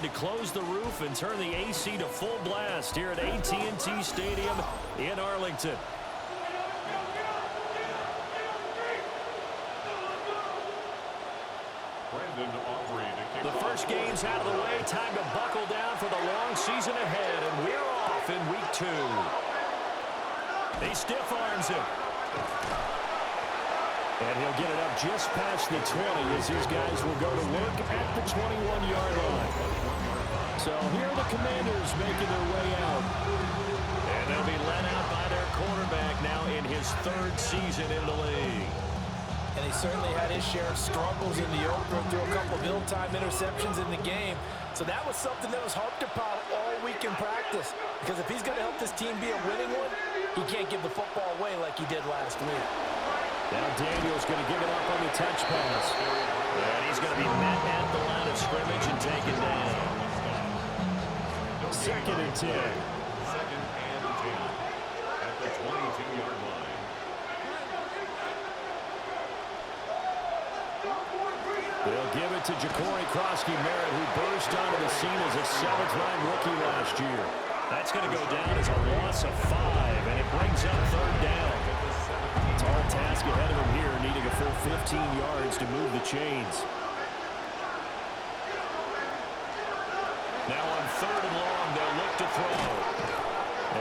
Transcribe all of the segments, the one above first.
decided to close the roof and turn the AC to full blast here at AT&T Stadium in Arlington. The first game's out of the way. Time to buckle down for the long season ahead, and we're off in week 2. He stiff arms him. And he'll get it up just past the 20 as these guys will go to work at the 21-yard line. So here are the Commanders making their way out. And they'll be led out by their quarterback now in his 3rd season in the league. And he certainly had his share of struggles in the opener, threw a couple of ill-timed interceptions in the game. So that was something that was harped upon all week in practice. Because if he's going to help this team be a winning one, he can't give the football away like he did last week. Now Daniel's going to give it up on the touch pass. And he's going to be met at the line of scrimmage and taken down. 2nd and 10. 2nd and 10 at the 22-yard line. They'll give it to Ja'Cory Krosky-Merritt, who burst onto the scene as a 7th-round rookie last year. That's going to go down as a loss of 5, and it brings up 3rd down. Tall task ahead of him here, needing a full 15 yards to move the chains. Now on 3rd and long, they'll look to throw.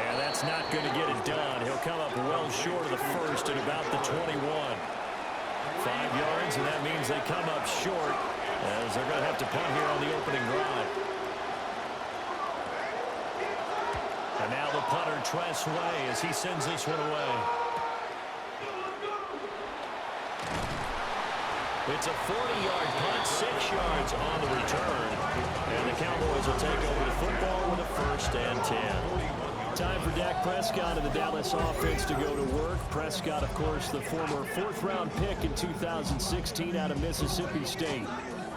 And that's not going to get it done. He'll come up well short of the first at about the 21. 5 yards, and that means they come up short as they're going to have to punt here on the opening drive. And now the punter, Tress Way, as he sends this one away. It's a 40-yard punt, 6 yards on the return. And the Cowboys will take over the football with a 1st and 10. Time for Dak Prescott and the Dallas offense to go to work. Prescott, of course, the former 4th-round pick in 2016 out of Mississippi State.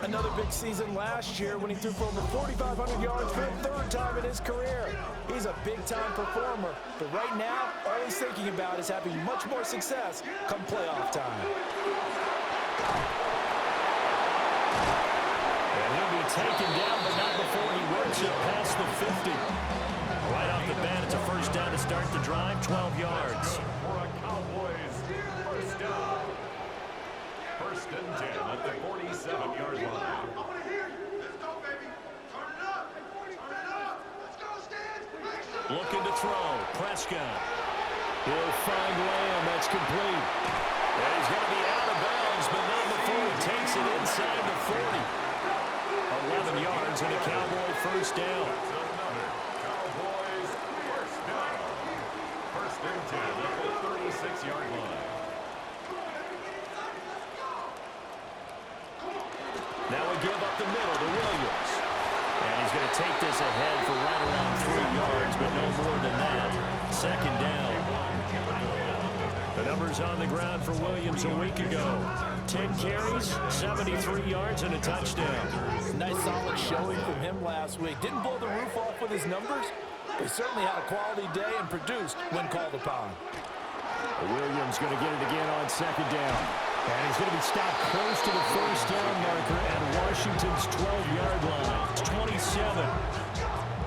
Another big season last year when he threw for over 4,500 yards for the 3rd time in his career. He's a big-time performer, but right now, all he's thinking about is having much more success come playoff time. And he'll be taken down, but not before he works it past the 50. Right off the bat, it's a 1st down to start the drive, 12 yards. For a Cowboys 1st down. 1st and 10 at the 47-yard line. I want to hear you. Let's go, baby. Turn it up. Turn it up. Let's go, Stan. Looking to throw. Prescott. He'll find Lamb. That's complete. And he's going to be out of bounds, but not before he takes it inside the 40. 11 yards and a Cowboy 1st down. Another Cowboys 1st down. 1st and 10 at the 36-yard line. Now we give up the middle to Williams. And he's going to take this ahead for right around 3 yards, but no more than that. 2nd down. The numbers on the ground for Williams a week ago. 10 carries, 73 yards, and a touchdown. Nice solid showing from him last week. Didn't blow the roof off with his numbers, but he certainly had a quality day and produced when called upon. Williams going to get it again on 2nd down. And he's going to be stopped close to the 1st down marker at Washington's 12-yard line. It's 27.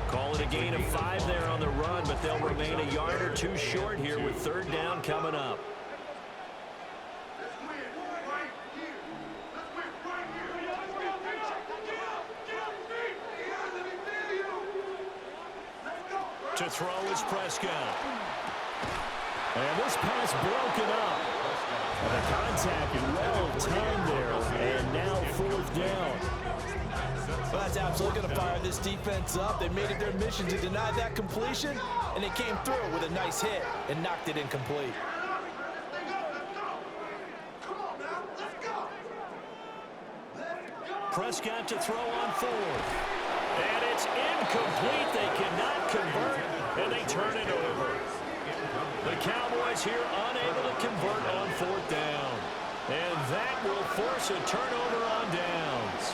Call it a gain of 5 there on the run, but they'll remain a yard or 2 short here with 3rd down coming up. To throw is Prescott. And this pass broken up. And the contact well timed there. And now 4th down. Well, that's absolutely going to fire this defense up. They made it their mission to deny that completion, and they came through with a nice hit and knocked it incomplete. Prescott to throw on 4th. And it's incomplete. They cannot convert, and they turn it over. The Cowboys here unable to convert on 4th down. And that will force a turnover on downs.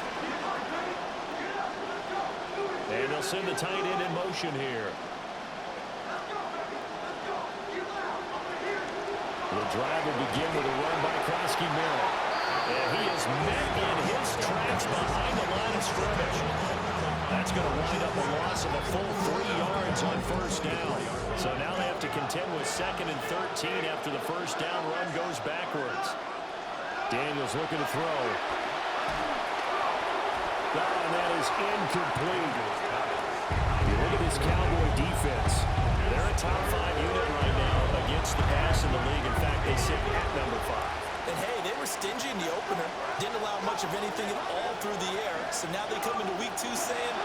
And they'll send the tight end in motion here. The drive will begin with a run by Krosky-Merritt. And he is met in his tracks behind the line of scrimmage. That's going to wind up a loss of a full 3 yards on first down. So now they have to contend with 2nd and 13 after the first down run goes backwards. Daniels looking to throw. And that is incomplete. You look at this Cowboy defense. They're a top 5 unit right now against the pass in the league. In fact, they sit at number 5. And hey, they were stingy in the opener. Didn't allow much of anything at all through the air. So now they come into week 2 saying,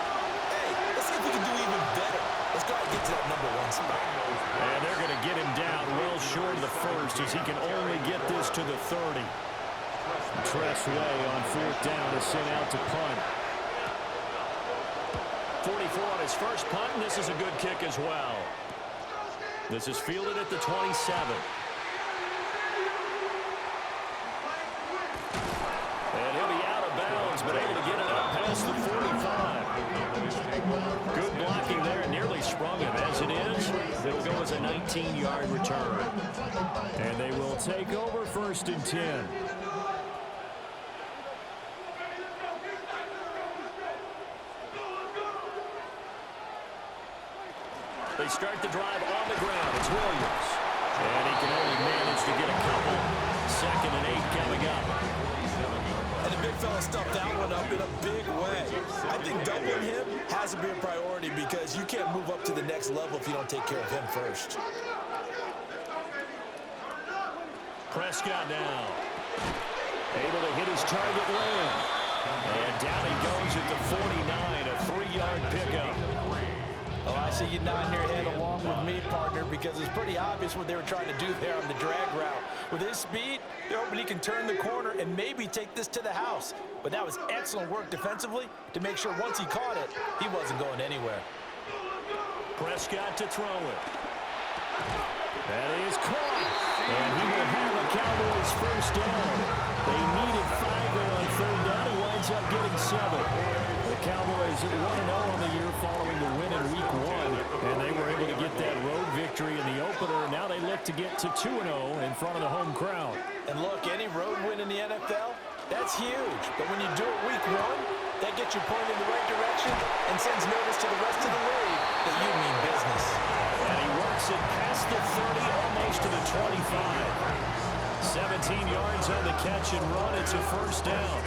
hey, let's see if we can do even better. Let's go ahead and get to that number 1 spot. And they're going to get him down well short of the first as he can only get this to the 30. Tressway on 4th down is sent out to punt. 44 on his first punt, and this is a good kick as well. This is fielded at the 27. And he'll be out of bounds, but able to get it up past the 45. Good blocking there, and nearly sprung him. As it is, it'll go as a 19-yard return. And they will take over 1st and 10. They start the drive on the ground. It's Williams. And he can only manage to get a couple. 2nd and 8 coming up. And the big fella stuffed that one up in a big way. I think doubling him has to be a priority because you can't move up to the next level if you don't take care of him first. Prescott now. Able to hit his target man. And down he goes at the 49, a 3-yard pickup. Oh, I see you nodding your head along with me, partner, because it's pretty obvious what they were trying to do there on the drag route. With his speed, they're hoping he can turn the corner and maybe take this to the house. But that was excellent work defensively to make sure once he caught it, he wasn't going anywhere. Prescott to throw it. That is caught. And he will have a Cowboys first down. They needed 5 there on 3rd down. He winds up getting 7. The Cowboys 1-0 on the year following the win in week 1. And they were able to get that road victory in the opener. Now they look to get to 2-0 in front of the home crowd. And look, any road win in the NFL, that's huge. But when you do it week 1, that gets you pointed in the right direction and sends notice to the rest of the league that you mean business. And he works it past the 30, almost to the 25. 17 yards on the catch and run. It's a first down.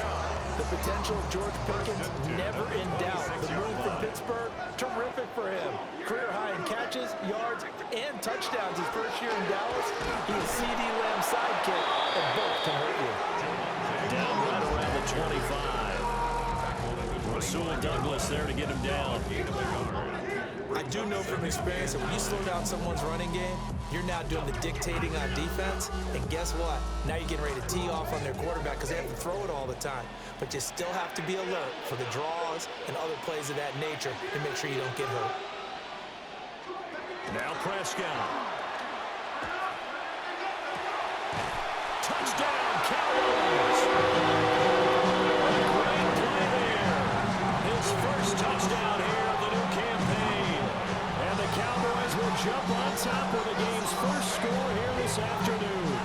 The potential of George Pickens never in doubt. The move from Pittsburgh, terrific for him. Career high in catches, yards, and touchdowns his first year in Dallas. He is C.D. Lamb's sidekick, and both can hurt you. Down right around the 25. Rasul Douglas there to get him down. I do know from experience that when you slow down someone's running game, you're now doing the dictating on defense. And guess what? Now you're getting ready to tee off on their quarterback because they have to throw it all the time. But you still have to be alert for the draws and other plays of that nature to make sure you don't get hurt. Now Prescott. Touchdown, Cowboys! Great play there. His first touchdown here of the new campaign. And the Cowboys will jump on top of the game's first score here this afternoon.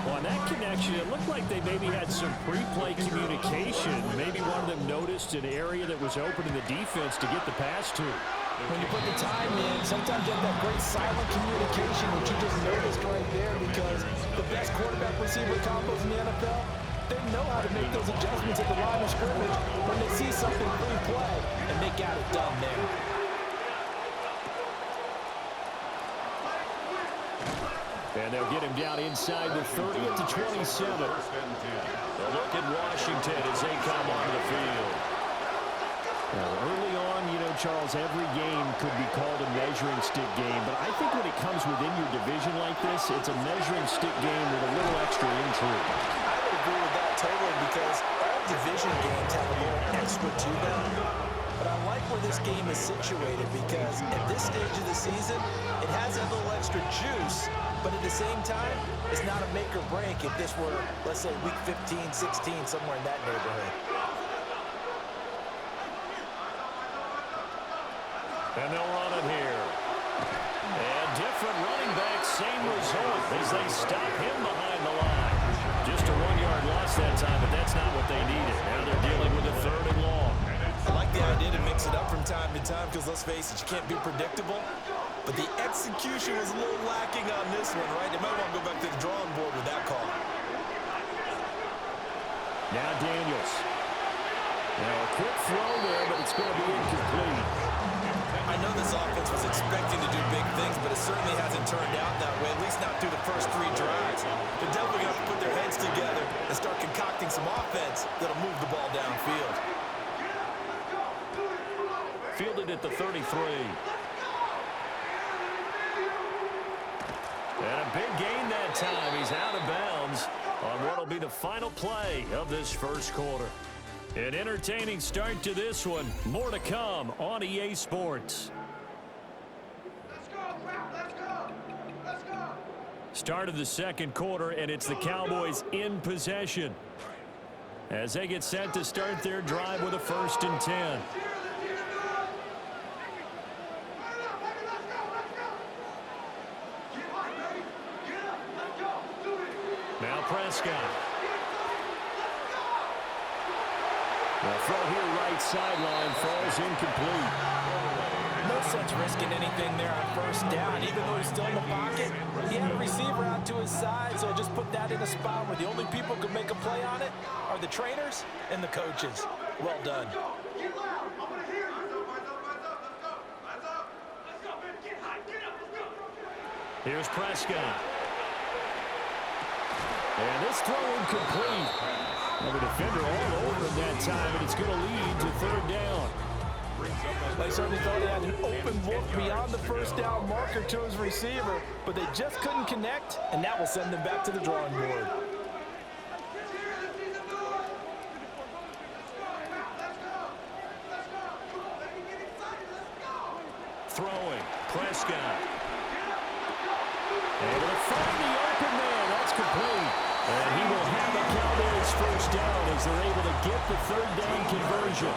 Well, on that connection, it looked like they maybe had some pre-play communication. Maybe one of them noticed an area that was open in the defense to get the pass to. When you put the time in, sometimes you have that great silent communication that you just noticed right there because the best quarterback receiver combos in the NFL, they know how to make those adjustments at the line of scrimmage when they see something pre-play, and they got it done there. And they'll get him down inside the 30 at the 27. They'll look at Washington as they come onto the field. Well, early on, you know, Charles, every game could be called a measuring stick game. But I think when it comes within your division like this, it's a measuring stick game with a little extra intrigue. I would agree with that totally because all division games have a little extra to them. But I like where this game is situated because at this stage of the season, it has a little extra juice. But at the same time, it's not a make or break if this were, let's say, week 15, 16, somewhere in that neighborhood. And they'll run it here. And different running back, same result as they stop him behind the line. Just a 1-yard loss that time, but that's not what they needed. Now they're dealing with a 3rd and long. I like like the idea to mix it up from time to time because, let's face it, you can't be predictable. But the execution was a little lacking on this one, right? They might want to go back to the drawing board with that call. Now Daniels. Now a quick throw there, but it's going to be incomplete. I know this offense was expecting to do big things, but it certainly hasn't turned out that way, at least not through the first 3 drives. They're definitely going to have to put their heads together and start concocting some offense that'll move the ball downfield. Fielded at the 33. And a big gain that time. He's out of bounds on what will be the final play of this first quarter. An entertaining start to this one. More to come on EA Sports. Let's go, Ralph, let's go. Let's go. Start of the second quarter, and it's the Cowboys in possession as they get set to start their drive with a 1st and 10. Now Prescott. The throw here right sideline falls incomplete. No sense risking anything there on 1st down. Even though he's still in the pocket, he had a receiver out to his side, so just put that in a spot where the only people who can make a play on it are the trainers and the coaches. Well done. Get loud. I want to hear you. Let's go. Let's go, baby. Get high. Get up. Let's go. Here's Prescott. And this throw incomplete. And the defender all over him that time, and it's going to lead to 3rd down. They certainly thought he had an open look beyond the 1st down marker to his receiver, but they just couldn't connect, and that will send them back to the drawing board. Throwing. Prescott. Able to find the open man. That's complete. And he will have a Cowboys 1st down as they're able to get the 3rd down conversion.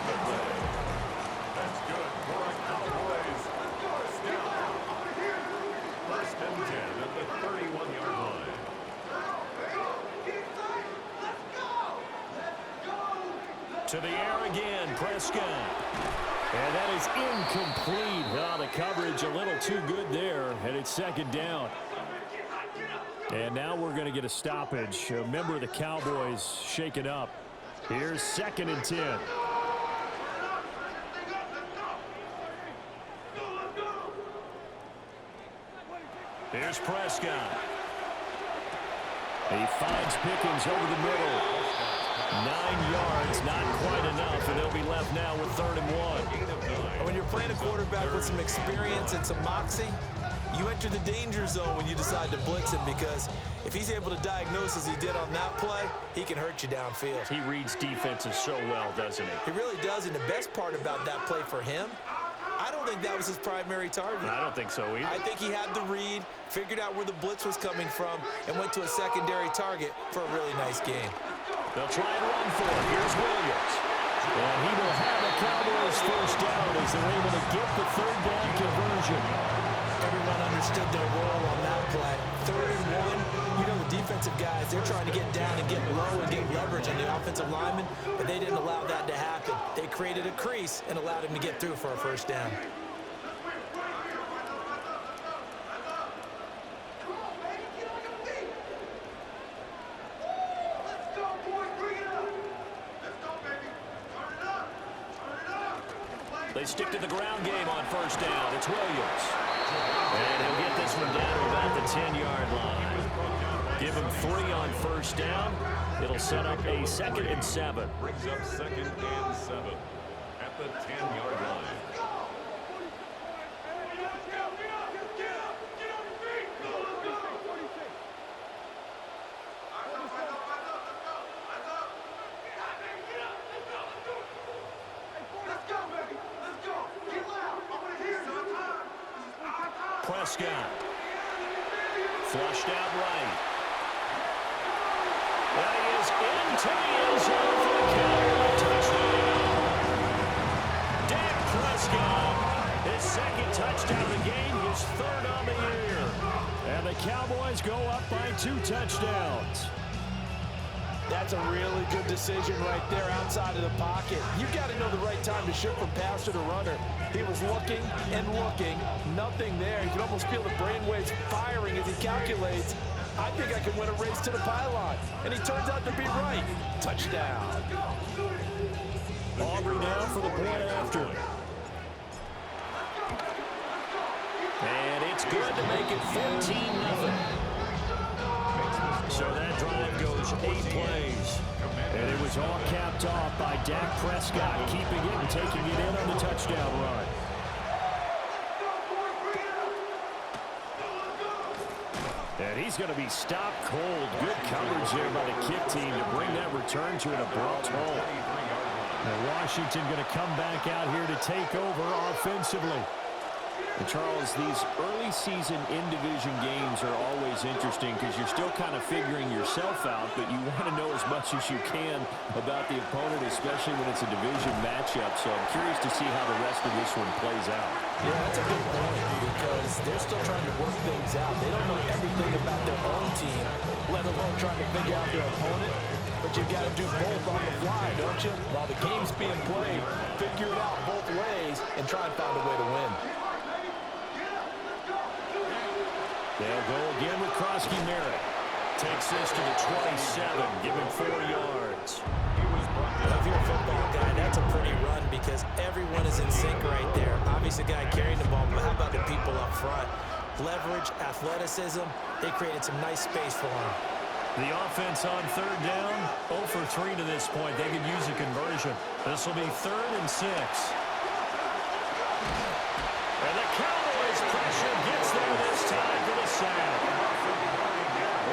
That's good for a Cowboys 1st down. 1st and 10 at the 31-yard line. To the air again, Prescott. And that is incomplete. Oh, the coverage a little too good there, and it's 2nd down. And now we're going to get a stoppage. A member of the Cowboys shaken up. Here's 2nd and 10. Here's Prescott. He finds Pickens over the middle. 9 yards, not quite enough, and they'll be left now with 3rd and 1. When you're playing a quarterback with some experience and some moxie, you enter the danger zone when you decide to blitz him, because if he's able to diagnose as he did on that play, he can hurt you downfield. He reads defenses so well, doesn't he? He really does, and the best part about that play for him, I don't think that was his primary target. I don't think so either. I think he had the read, figured out where the blitz was coming from, and went to a secondary target for a really nice game. They'll try and run for it. Here's Williams. And he will have a Cowboys 1st down as they're able to get the 3rd down conversion. Everyone understood their role on that play. 3rd and 1. You know, the defensive guys, they're trying to get down and get low and get leverage on the offensive linemen, but they didn't allow that to happen. They created a crease and allowed him to get through for a 1st down. They stick to the ground game on 1st down. It's Williams. And he'll get this one down to about the 10-yard line. Give him 3 on 1st down. It'll set up a 2nd and 7. Brings up 2nd and 7 at the 10-yard line. Prescott. Flushed out right. That is into the end zone for the Cowboys touchdown. Dak Prescott, his 2nd touchdown of the game, his 3rd on the year. And the Cowboys go up by 2 touchdowns. That's a really good decision right there outside of the pocket. You've got to know the right time to shift from passer to runner. He was looking and looking, nothing there. You can almost feel the brainwaves firing as he calculates, I think I can win a race to the pylon. And he turns out to be right. Touchdown. Aubrey now for the point after. And it's good to make it 14-0. So that drive goes 8 plays. And it was all capped off by Dak Prescott, keeping it and taking it in on the touchdown run. And he's going to be stopped cold. Good coverage there by the kick team to bring that return to an abrupt halt. Now Washington going to come back out here to take over offensively. And Charles, these early season in-division games are always interesting because you're still kind of figuring yourself out, but you want to know as much as you can about the opponent, especially when it's a division matchup. So I'm curious to see how the rest of this one plays out. Yeah, that's a good point because they're still trying to work things out. They don't know everything about their own team, let alone trying to figure out their opponent. But you've got to do both on the fly, don't you? While the game's being played, figure it out both ways and try and find a way to win. They'll go again with Krosky Merritt. Takes this to the 27, giving 4 yards. If you're a football guy, that's a pretty run because everyone is in sync right there. Obviously, a guy carrying the ball, but how about the people up front? Leverage, athleticism, they created some nice space for him. The offense on 3rd down, 0 for 3 to this point. They could use a conversion. This will be 3rd and 6. And the Cowboys pressure gets there this time for the sack.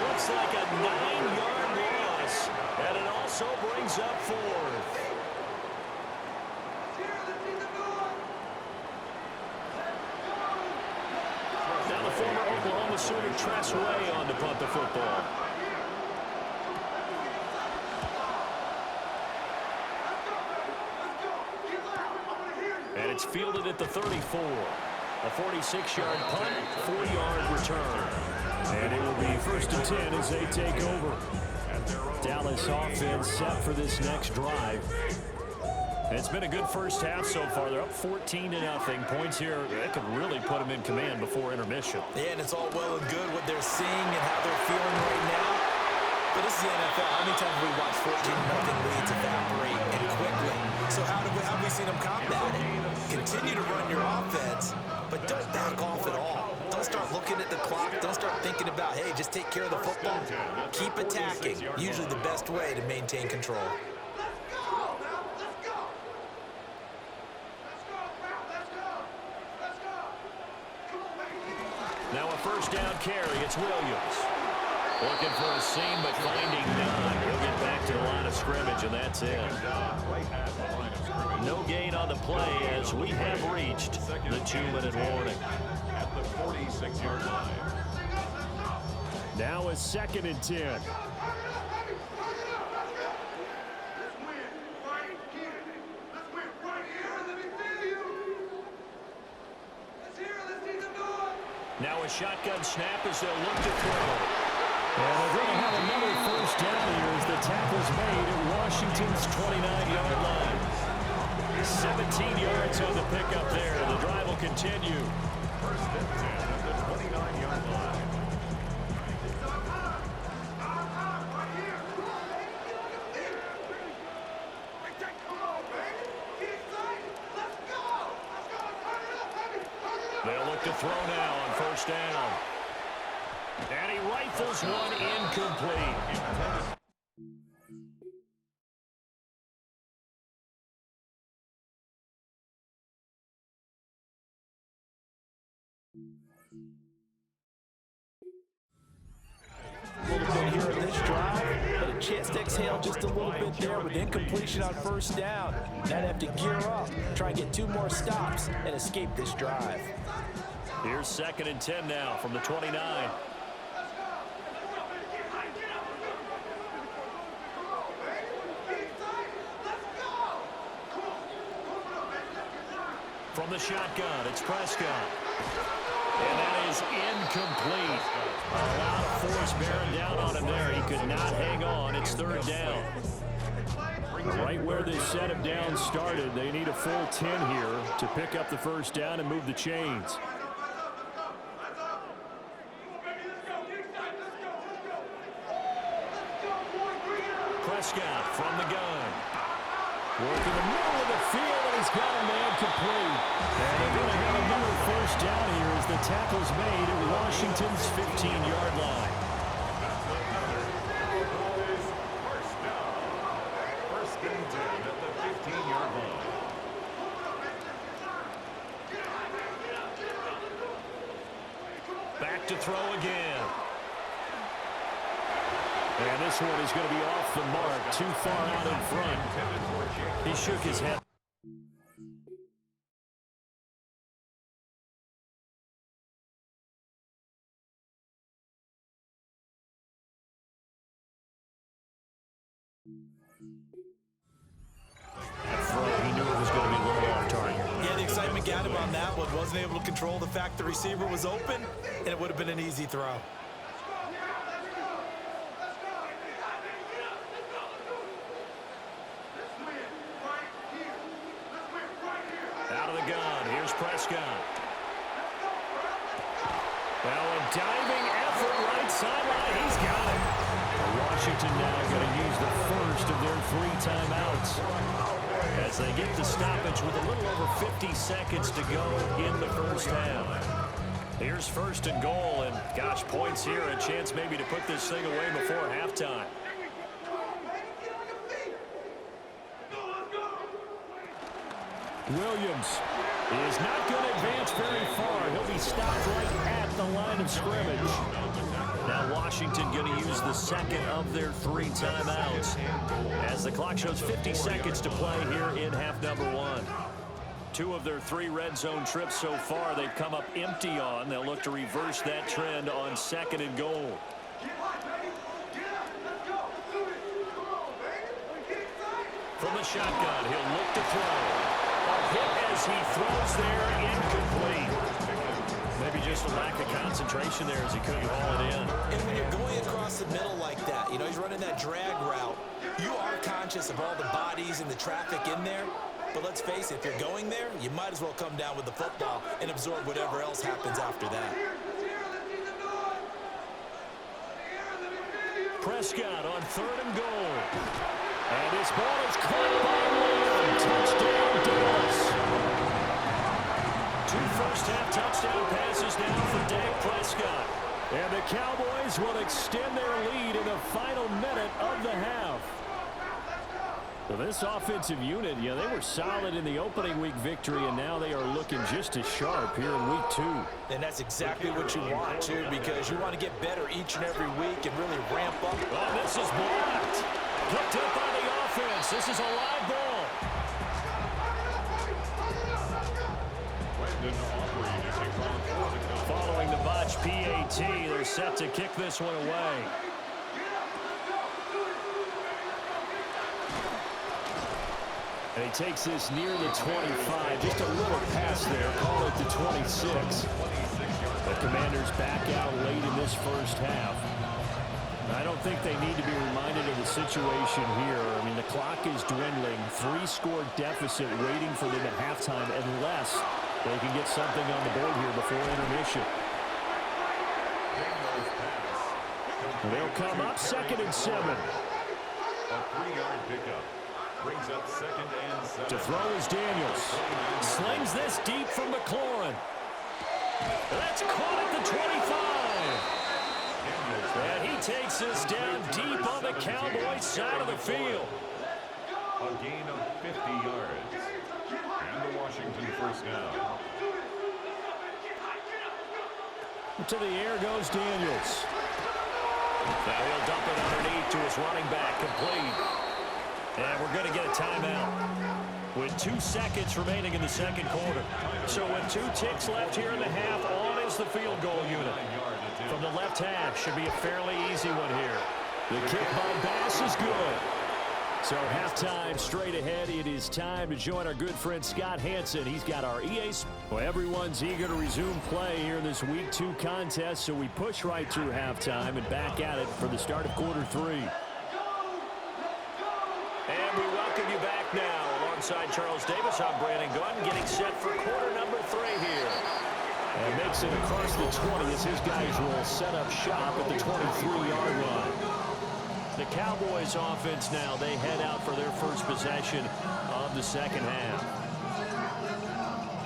Looks like a 9-yard loss, and it also brings up 4th. Now the former Oklahoma Sooner Tress Way on to punt the football. And it's fielded at the 34. A 46-yard punt, 4-yard return. And it will be 1st and 10 as they take over. Dallas offense set for this next drive. It's been a good first half so far. They're up 14-0. Points here that could really put them in command before intermission. Yeah, and it's all well and good what they're seeing and how they're feeling right now. But this is the NFL. How many times have we watched 14-0 leads evaporate and quickly? So how have we seen them combat it? Continue to run your offense, but don't back off at all. Don't start looking at the clock. Don't start thinking about, hey, just take care of the football. Keep attacking. Usually the best way to maintain control. Now a 1st down carry. It's Williams. Looking for a seam, but finding none. He'll get back to the line of scrimmage, and that's it. No gain on the play as we have reached the 2-minute warning. At the 46-yard line. Now a 2nd and 10. Now a shotgun snap as they'll look to throw. And they're going to have another 1st down here as the tackle's made at Washington's 29-yard line. 17 yards on the pickup there. The drive will continue. 1st and 10 at the 29-yard line. They'll look to throw now on 1st down. And he rifles one incomplete. A little bit here in this drive, but a chance to exhale just a little bit there with incompletion on 1st down. Now they have to gear up, try and get 2 more stops, and escape this drive. Here's 2nd and 10 now from the 29. From the shotgun, it's Prescott. And that is incomplete. A lot of force bearing down on him there. He could not hang on. It's third down. Right where this set of downs started, they need a full 10 here to pick up the first down and move the chains. Prescott from the gun. Working the middle of the field, and he's got a man complete. And they're going to have another first down here as the tackle's made at Washington's 15-yard line. First and 10 at the 15-yard line. Back to throw again. And this one is going to be off the mark, too far out in front. He shook his head. He knew it was going to be a little off target. Yeah, the excitement got him on that one. Wasn't able to control the fact the receiver was open, and it would have been an easy throw. Out of the gun. Here's Prescott. Well, a diving effort right sideline. He's got it. Washington now going to use the first of their 3 timeouts as they get the stoppage with a little over 50 seconds to go in the first half. Here's first and goal, and gosh, points here, a chance maybe to put this thing away before halftime. Williams is not going to advance very far. He'll be stopped right at the line of scrimmage. Now Washington going to use the second of their 3 timeouts as the clock shows 50 seconds to play here in half number 1. 2 of their 3 red zone trips so far they've come up empty on. They'll look to reverse that trend on second and goal. From the shotgun, he'll look to throw. A hit as he throws there, incomplete. Maybe just a lack of concentration there as he couldn't haul it in. And when you're going across the middle like that, you know, he's running that drag route, you are conscious of all the bodies and the traffic in there. But let's face it, if you're going there, you might as well come down with the football and absorb whatever else happens after that. Prescott on third and goal. And this ball is caught by Lamb. Touchdown, Dallas. 2 first-half touchdown passes now for Dak Prescott. And the Cowboys will extend their lead in the final minute of the half. Well, this offensive unit, they were solid in the opening week victory, and now they are looking just as sharp here in week 2. And that's exactly what you want, too, because you want to get better each and every week and really ramp up. Oh, this is blocked. Picked up by the offense. This is a live ball. Following the botch PAT, they're set to kick this one away. And he takes this near the 25. Just a little pass there. Call it the 26. The Commanders back out late in this first half. I don't think they need to be reminded of the situation here. I mean, the clock is dwindling. 3-score deficit waiting for them at halftime unless they can get something on the board here before intermission. They'll come up 2nd and 7. A 3-yard pickup. Brings up 2nd and 7. To throw is Daniels. Slings this deep from McLaurin. That's caught at the 25. And he takes this down deep on the Cowboys side of the field. A gain of 50 yards. And the Washington first down. To the air goes Daniels. Now he'll dump it underneath to his running back, complete. And we're going to get a timeout with 2 seconds remaining in the second quarter. So with 2 ticks left here in the half, on is the field goal unit. From the left half, should be a fairly easy one here. The kick by Bass is good. So halftime straight ahead. It is time to join our good friend Scott Hansen. He's got our EA. Well, everyone's eager to resume play here in this Week 2 contest, so we push right through halftime and back at it for the start of quarter 3. And we welcome you back now. Alongside Charles Davis, I'm Brandon Gunn, getting set for quarter number 3 here. And makes it across the 20 as his guys will set up shop at the 23-yard line. The Cowboys offense now, they head out for their first possession of the second half.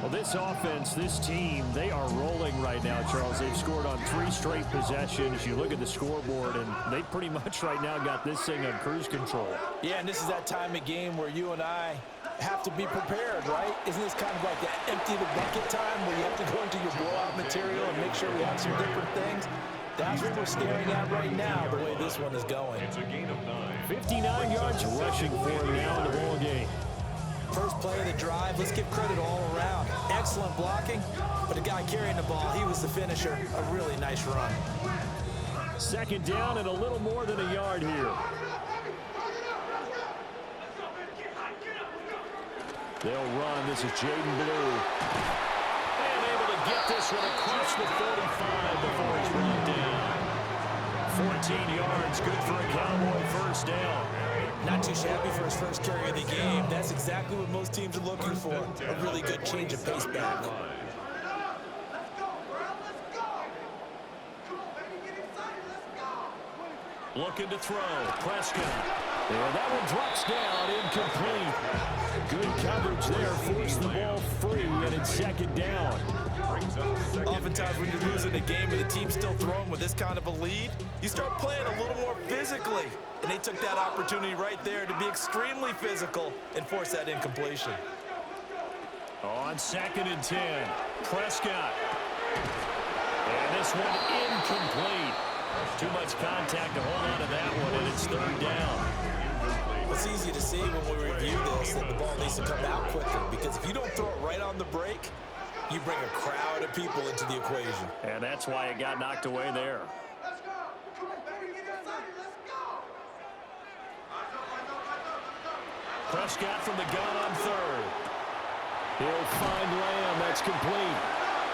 Well, this offense, this team, they are rolling right now, Charles. They've scored on 3 straight possessions. You look at the scoreboard, and they pretty much right now got this thing on cruise control. Yeah, and this is that time of game where you and I have to be prepared, right? Isn't this kind of like that empty the bucket time where you have to go into your blowout material and make sure we have some different things? That's what we're staring at right now, the way this one is going. It's a gain of 9. 59 yards rushing for him now in the ball game. First play of the drive, let's give credit all around. Excellent blocking, but the guy carrying the ball, he was the finisher. A really nice run. Second down and a little more than a yard here. They'll run. This is Jaden Blue. And able to get this one across the 45 before he's run down. 14 yards, good for a Cowboy first down. Not too shabby for his first carry of the game. That's exactly what most teams are looking for. A really good change of pace back. Looking to throw. Prescott. And that one drops down, incomplete. Good coverage there, forced the ball free, and it's second down. Oftentimes when you're losing a game and the team's still throwing with this kind of a lead, you start playing a little more physically. And they took that opportunity right there to be extremely physical and force that incompletion. On 2nd and 10, Prescott. And this one incomplete. Too much contact to hold on to that one, and it's 3rd down. It's easy to see when we review this that the ball needs to come out quicker, because if you don't throw it right on the break, you bring a crowd of people into the equation. And that's why it got knocked away there. Let's go! Come on, baby, get inside it. Let's go! Prescott from the gun on 3rd. He'll find Lamb. That's complete.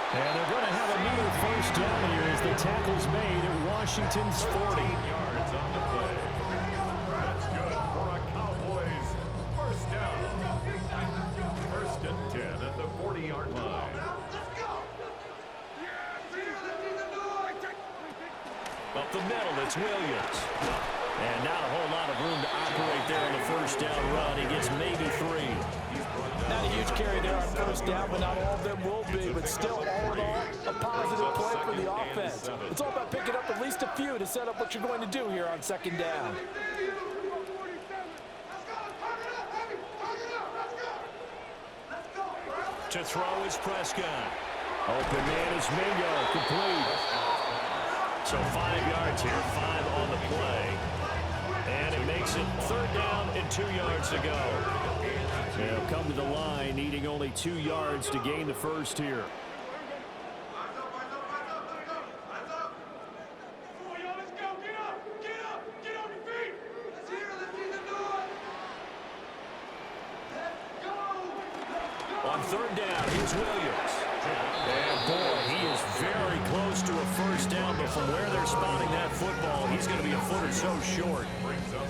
And they're going to have a near first down here as the tackle's made at Washington's 40. Yards on the play. That's good for a Cowboys first down. 1st and 10 at the 40-yard line. Up the middle, it's Williams. And not a whole lot of room to operate there on the first down run. He gets maybe 3. Not a huge carry there on first down, but not all of them will be. But still, all in all, a positive play for the offense. It's all about picking up at least a few to set up what you're going to do here on 2nd down. To throw is Prescott. Open man is Mingo, complete. So 5 yards here, 5 on the play. And it makes it 3rd down and 2 yards to go. They'll come to the line, needing only 2 yards to gain the first here. On 3rd down, here's Williams. And boy, he is very close to a first down, but from where they're spotting that football, he's going to be a foot or so short.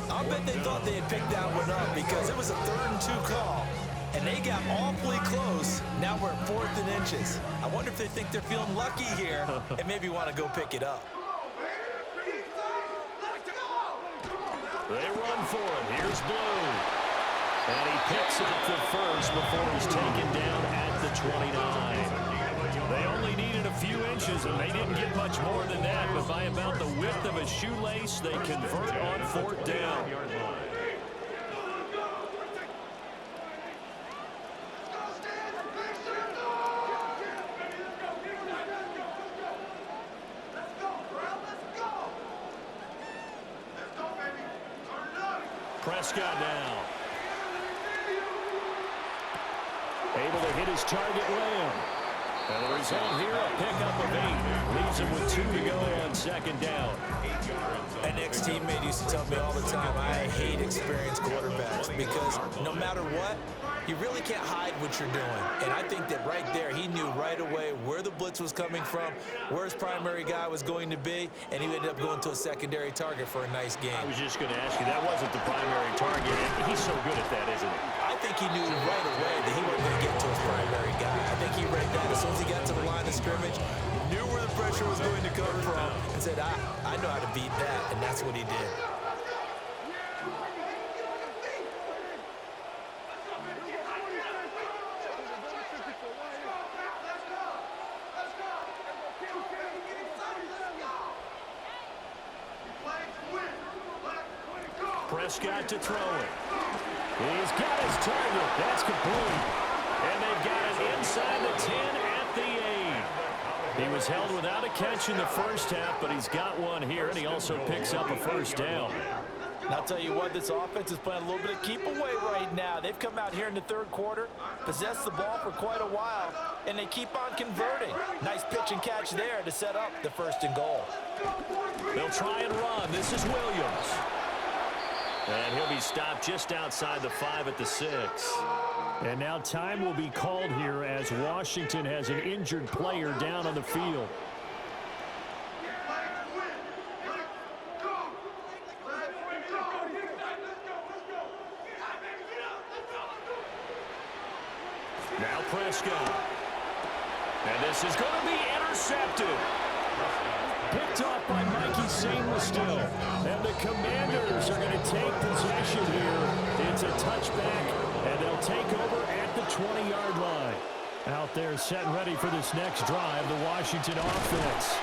I bet they thought they had picked that one up because it was a 3rd and 2 call, and they got awfully close. Now we're at 4th and inches. I wonder if they think they're feeling lucky here and maybe want to go pick it up. They run for it. Here's Blue. And he picks up the first before he's taken down at the 29. They only needed a few inches, and they didn't get much more than that. But by about the width of a shoelace, they convert on 4th down. Prescott now. Able to hit his target, Lamb. And the result here, a pickup of 8. Leaves him with 2 to go on second down. An ex-teammate used to tell me all the time, I hate experienced quarterbacks because no matter what, you really can't hide what you're doing. And I think that right there, he knew right away where the blitz was coming from, where his primary guy was going to be, and he ended up going to a secondary target for a nice game. I was just going to ask you, that wasn't the primary target, and he's so good at that, isn't he? I think he knew right away that he wasn't going to get to his primary guy. I think he read that as soon as he got to the line of scrimmage, knew where the pressure was going to come from, and said, I know how to beat that, and that's what he did. Prescott to throw it. He's got his target. That's complete. And they've got it inside the 10 at the 8. He was held without a catch in the first half, but he's got one here, and he also picks up a first down. And I'll tell you what, this offense is playing a little bit of keep away right now. They've come out here in the third quarter, possessed the ball for quite a while, and they keep on converting. Nice pitch and catch there to set up the 1st and goal. They'll try and run. This is Williams. And he'll be stopped just outside the 5 at the 6. And now time will be called here as Washington has an injured player down on the field. Now Prescott. And this is going to be intercepted. Picked off by Mikey Sainless still. And the Commanders are going to take possession here. It's a touchback, and they'll take over at the 20-yard line. Out there set and ready for this next drive, the Washington offense.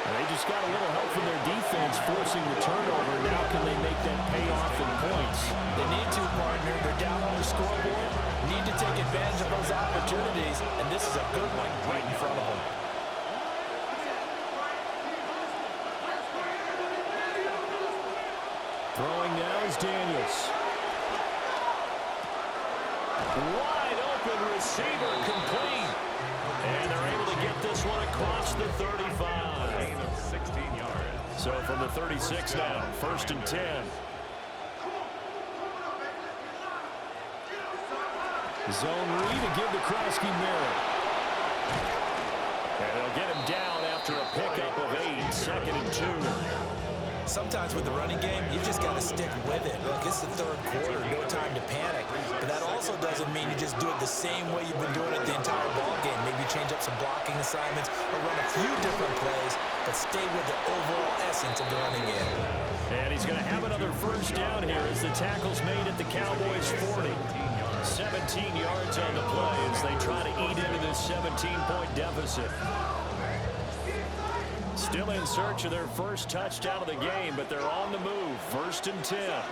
And they just got a little help from their defense forcing the turnover. Now can they make that pay off in points? They need to, partner. They're down on the scoreboard. Need to take advantage of those opportunities, and this is a good one right in front of them. Throwing now is Daniels. Wide open receiver complete. And they're able to get this one across the 35. Gain of 16 yards. So from the 36 now, 1st and 10. Zone read to give to Krosky merit. And they'll get him down after a pickup of 8, 2nd and 2. Sometimes with the running game, you just got to stick with it. Look, it's the third quarter, no time to panic. But that also doesn't mean you just do it the same way you've been doing it the entire ball game. Maybe change up some blocking assignments or run a few different plays, but stay with the overall essence of the running game. And he's going to have another first down here as the tackle's made at the Cowboys' 40. 17 yards on the play as they try to eat into this 17-point deficit. Still in search of their first touchdown of the game, but they're on the move. 1st and 10.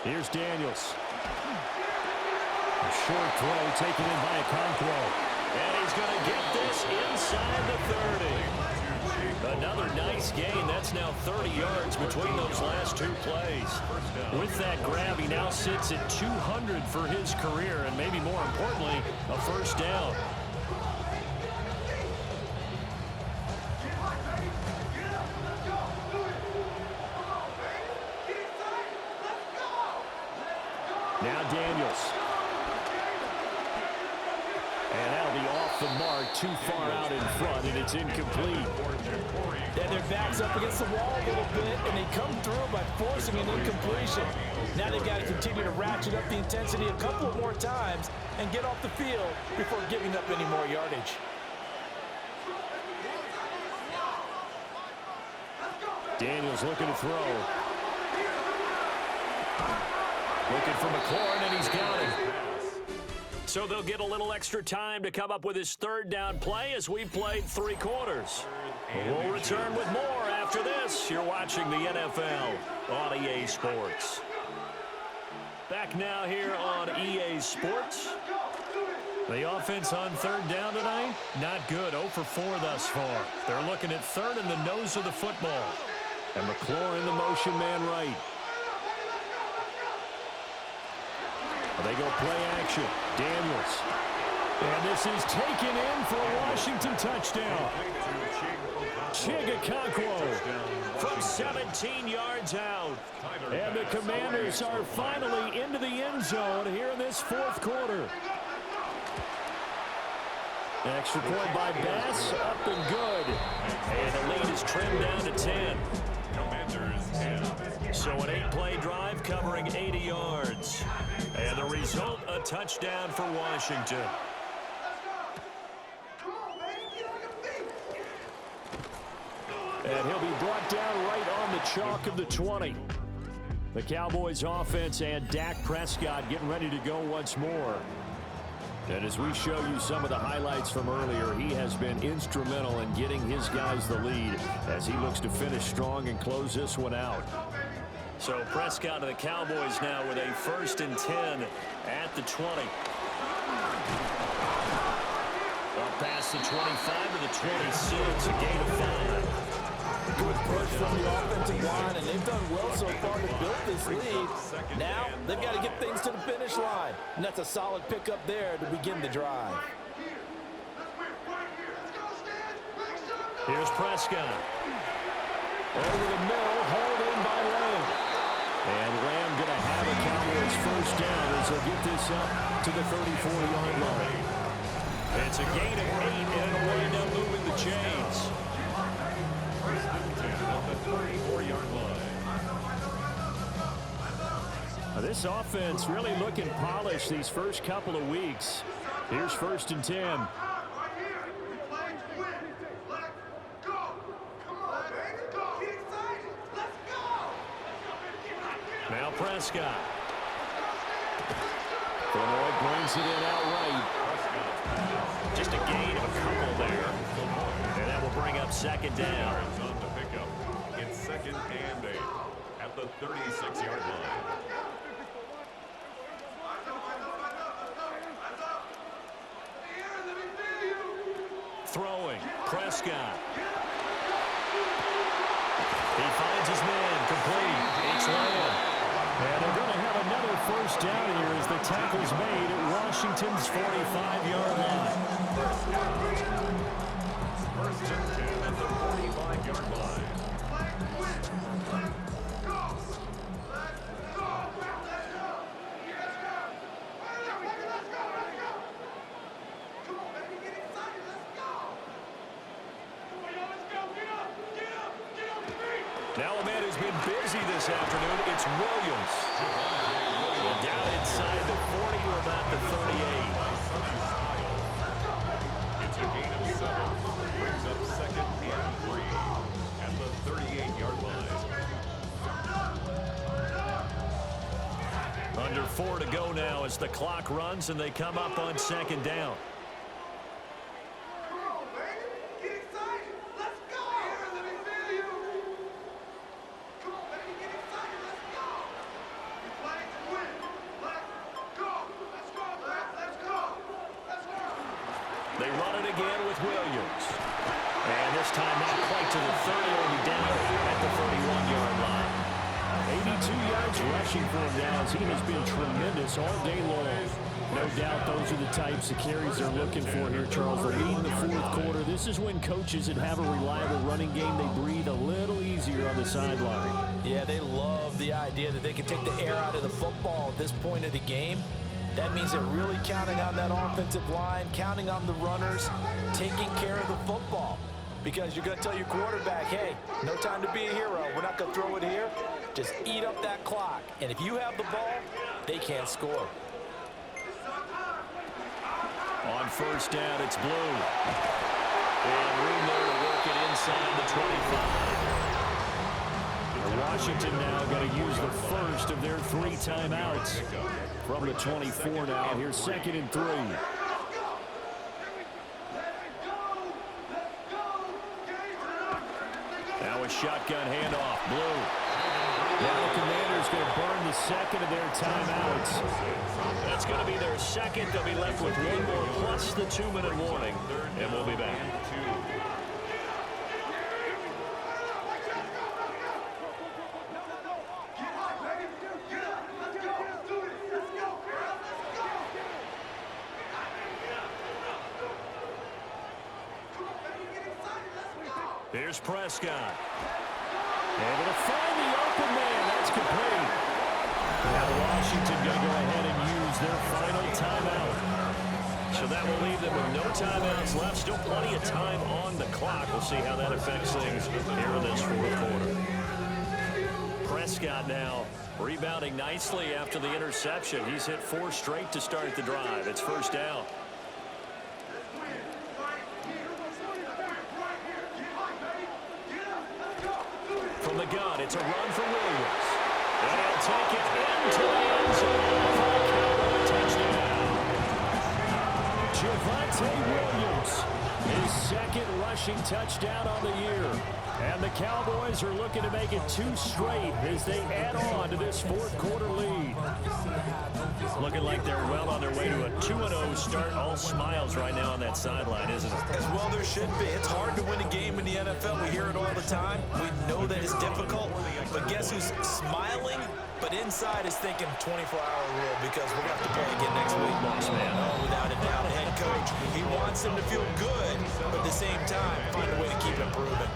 Here's Daniels. A short throw taken in by Okonkwo. And he's going to get this inside the 30. Another nice gain. That's now 30 yards between those last 2 plays. With that grab, he now sits at 200 for his career, and maybe more importantly, a first down. Now Daniels. And that'll be off the mark, too far out in front, and it's incomplete. And their back's up against the wall a little bit, and they come through by forcing an incompletion. Now they've got to continue to ratchet up the intensity a couple of more times and get off the field before giving up any more yardage. Daniels looking to throw. Looking for McLaurin, and he's got him. So they'll get a little extra time to come up with his 3rd down play as we played 3 quarters. We'll return with more after this. You're watching the NFL on EA Sports. Back now here on EA Sports. The offense on 3rd down tonight, not good. 0 for 4 thus far. They're looking at 3rd in the nose of the football. And McLaurin, the motion man right. They go play action. Daniels. And this is taken in for a Washington touchdown. Chigakonkwo from 17 yards out. And the Commanders are finally into the end zone here in this fourth quarter. Extra point by Bass, up and good. And the lead is trimmed down to 10. Commanders 10. So an 8-play drive covering 80 yards. And the result, a touchdown for Washington. And he'll be brought down right on the chalk of the 20. The Cowboys offense and Dak Prescott getting ready to go once more. And as we show you some of the highlights from earlier, he has been instrumental in getting his guys the lead as he looks to finish strong and close this one out. So Prescott to the Cowboys now with a 1st and 10 at the 20. Up past the 25 to the 26, a gain of 5. Good push from the offensive line, and they've done well so far to build this lead. Now they've got to get things to the finish line, and that's a solid pickup there to begin the drive. Here's Prescott. Over the middle, hauled in by Lamb. And Lamb going to have a Cowboys first down as they'll get this up to the 34-yard line. It's a gain of 8, and it'll wind up moving the chains. 34-yard line. Now this offense really looking polished these first couple of weeks. Here's 1st and 10. Now Prescott. Illinois brings it in outright. Just a gain of a couple there. And that will bring up 2nd down. On the pickup. It's 2nd and 8 at the 36-yard line. Throwing. Prescott. He finds his man. Complete. It's Lamb. And they're going to have another first down here as the tackle's made at Washington's 45-yard line. 1st and 10 at the 45-yard line. Now a man who's been busy this afternoon, it's Williams. Well, down inside the 40 to about the 38. It's a gain of 7. Brings up 2nd and 3 at the 38-yard line. Under 4 to go now as the clock runs and they come up on 2nd down. They run it again with Williams. And this time not quite to the 30. It'll be down at the 31-yard line. 82 yards rushing for him now as he has been tremendous all day long. No doubt those are the types of carries they're looking for here, Charles. They're leading the fourth quarter. This is when coaches that have a reliable running game, they breathe a little easier on the sideline. Yeah, they love the idea that they can take the air out of the football at this point of the game. That means they're really counting on that offensive line, counting on the runners, taking care of the football. Because you're going to tell your quarterback, hey, no time to be a hero. We're not going to throw it here. Just eat up that clock. And if you have the ball, they can't score. On 1st down, it's Blue. And room there to work it inside the 25. Washington now going to use the first of their 3 timeouts from the 24 now. Here's 2nd and 3. Now a shotgun handoff. Blue. Now the Commanders going to burn the 2nd of their timeouts. That's going to be their 2nd. They'll be left with 1 more plus the 2-minute warning. And we'll be back. Here's Prescott. Able to find the open man. That's complete. Now Washington going to go ahead and use their final timeout. So that will leave them with no timeouts left. Still plenty of time on the clock. We'll see how that affects things here in this fourth quarter. Prescott now rebounding nicely after the interception. He's hit 4 straight to start the drive. It's first down. From the gun, it's a run for Williams. And he'll take it into the end zone for a Cowboy touchdown. Javonte Williams, his second rushing touchdown on the year. And the Cowboys are looking to make it 2 straight as they add on to this fourth quarter lead. Looking like they're well on their way to a 2-0 start. All smiles right now on that sideline, isn't it? As well there should be. It's hard to win a game in the NFL. We hear it all the time. We know that it's difficult. But guess who's smiling? But inside is thinking 24-hour rule because we're going to have to play again next week. Boss man. Oh, without a doubt. Head coach, he wants them to feel good, but at the same time, find a way to keep improving.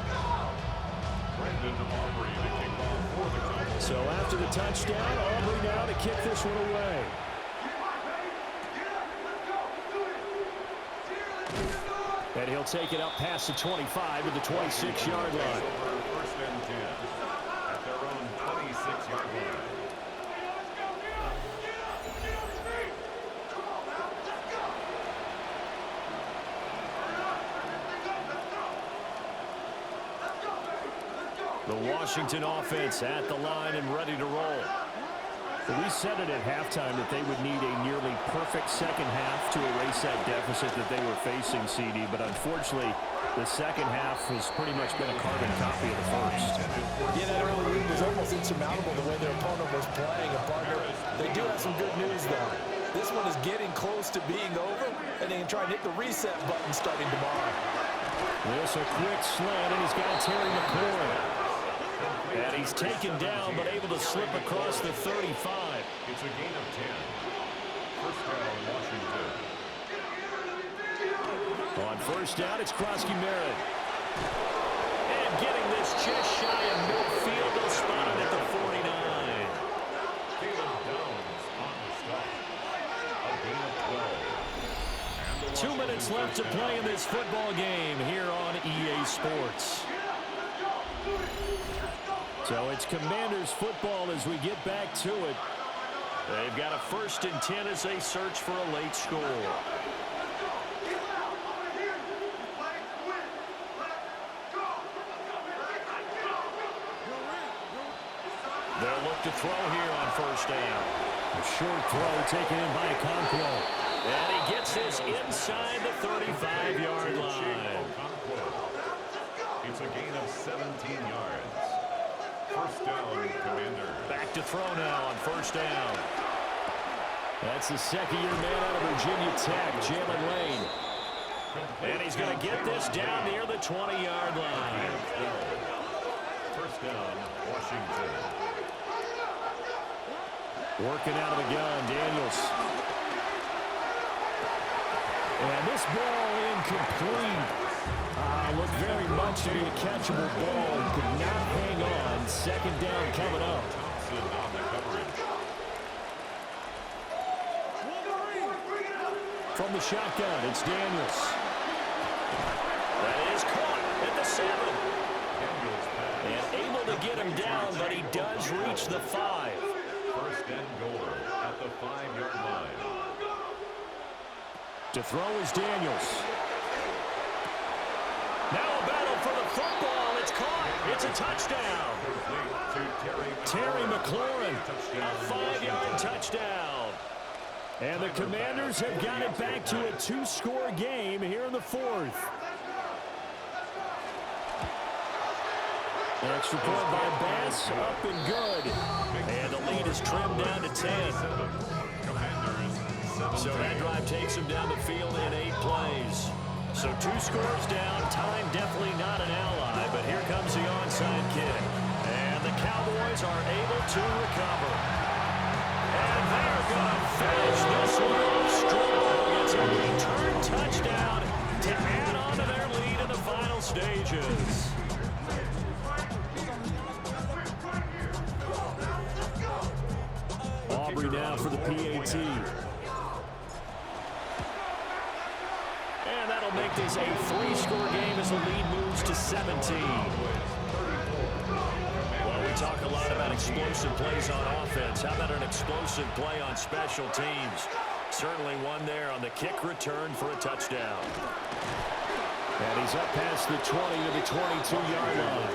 So after the touchdown, Aubrey now to kick this one away. And he'll take it up past the 25 to the 26-yard line. First and 10 at their own 26-yard line. The Washington offense at the line and ready to roll. We said it at halftime that they would need a nearly perfect second half to erase that deficit that they were facing, CD. But unfortunately, the second half has pretty much been a carbon copy of the first. Yeah, that early lead was almost insurmountable the way their opponent was playing. And partner, they do have some good news, though. This one is getting close to being over, and they can try and hit the reset button starting tomorrow. This a quick slant, and he's got Terry McLaurin. And he's taken down, but able to slip across the 35. It's a gain of 10. First down, Washington. On first down, it's Krosky-Merritt. And getting this just shy of midfield, they'll spot it at the 49. Caleb Downs on the stop. A gain of 12. 2 minutes left to play in this football game here on EA Sports. So it's Commanders football as we get back to it. They've got a 1st and 10 as they search for a late score. They'll look to throw here on first down. A short throw taken in by Okonkwo. And he gets this inside the 35-yard line. It's a gain of 17 yards. First down, Commander. Back to throw now on first down. That's the second-year man out of Virginia Tech, Jalen Lane. And he's going to get this down near the 20-yard line. First down, Washington. Working out of the gun, Daniels. And this ball incomplete. Looked very much to be a catchable ball. Could not hang on. Second down coming up. Thompson on the coverage. From the shotgun, it's Daniels. That is caught at the 7. And able to get him down, but he does reach the 5. First and goal at the 5-yard line. To throw is Daniels. Now a battle for the football. It's caught. It's a touchdown. Terry McLaurin, a 5-yard touchdown. And the Commanders have got it back to a 2-score game here in the 4th. Extra point by Bass, up and good. And the lead is trimmed down to 10. So that drive takes him down the field in 8 plays. So 2 scores down, time definitely not an ally, but here comes the onside kick. And the Cowboys are able to recover. And they're going to finish this one off strong. It's a return touchdown to add on to their lead in the final stages. that'll make this a 3-score game as the lead moves to 17. Well, we talk a lot about explosive plays on offense. How about an explosive play on special teams? Certainly one there on the kick return for a touchdown. And he's up past the 20 to the 22-yard line.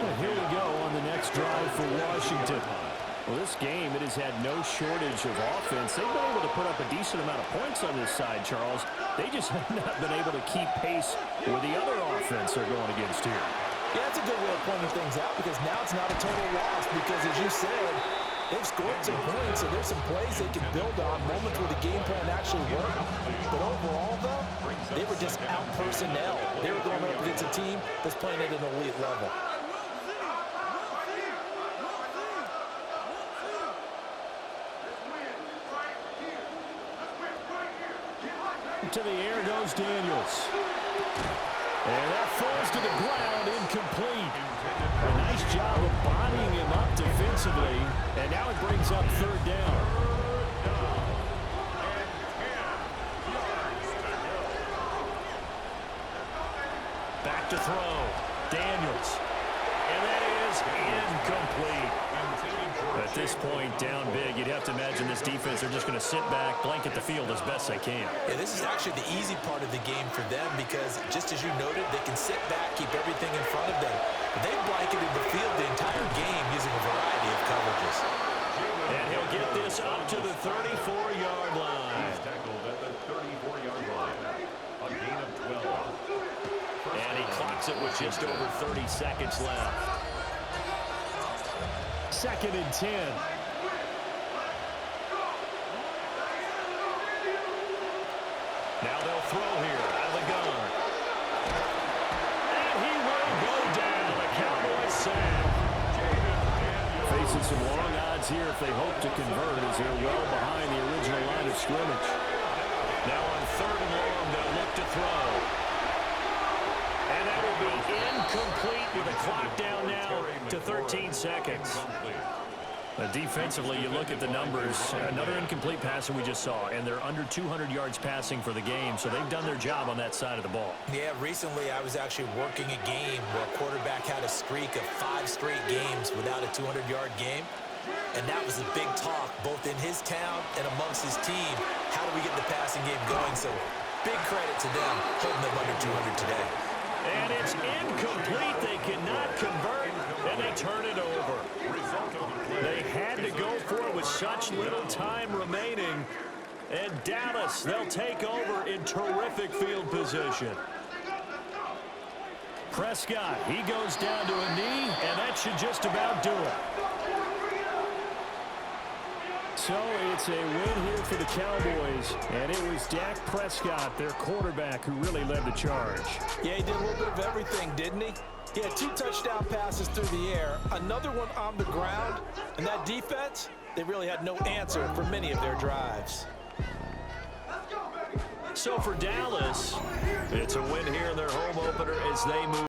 Well, here we go on the next drive for Washington. Well, this game, it has had no shortage of offense. They've been able to put up a decent amount of points on this side, Charles. They just have not been able to keep pace with the other offense they're going against here. Yeah, that's a good way of pointing things out because now it's not a total loss because, as you said, they've scored some points, so there's some plays they can build on, moments where the game plan actually worked. But overall, though, they were just out personnel. They were going up against a team that's playing at an elite level. To the air goes Daniels. And that falls to the ground, incomplete. A nice job of bodying him up defensively. And now it brings up third down. Back to throw. Daniels. And that is incomplete. At this point, down big, you'd have to imagine this defense are just going to sit back, blanket the field as best they can. Yeah, this is actually the easy part of the game for them because, just as you noted, they can sit back, keep everything in front of them. But they've blanketed the field the entire game using a variety of coverages. And he'll get this up to the 34-yard line. He's tackled at the 34-yard line. A gain of 12. And he clocks it with just over 30 seconds left. 2nd and 10. Now they'll throw here out of the gun. And he will go down. The Cowboys sack. Facing some long odds here if they hope to convert as they're well behind the original line of scrimmage. Now on 3rd and long, they'll look to throw. And that will be incomplete with the clock down now to 13 seconds. Defensively, you look at the numbers. Another incomplete pass that we just saw, and they're under 200 yards passing for the game, so they've done their job on that side of the ball. Yeah, recently I was actually working a game where a quarterback had a streak of 5 straight games without a 200-yard game. And that was a big talk, both in his town and amongst his team. How do we get the passing game going? So big credit to them holding them under 200 today. And it's incomplete. They cannot convert, and they turn it over. They had to go for it with such little time remaining. And Dallas, they'll take over in terrific field position. Prescott, he goes down to a knee, and that should just about do it. So it's a win here for the Cowboys, and it was Dak Prescott, their quarterback, who really led the charge. Yeah, he did a little bit of everything, didn't he? He had 2 touchdown passes through the air, another one on the ground, and that defense, they really had no answer for many of their drives. So for Dallas, it's a win here in their home opener as they move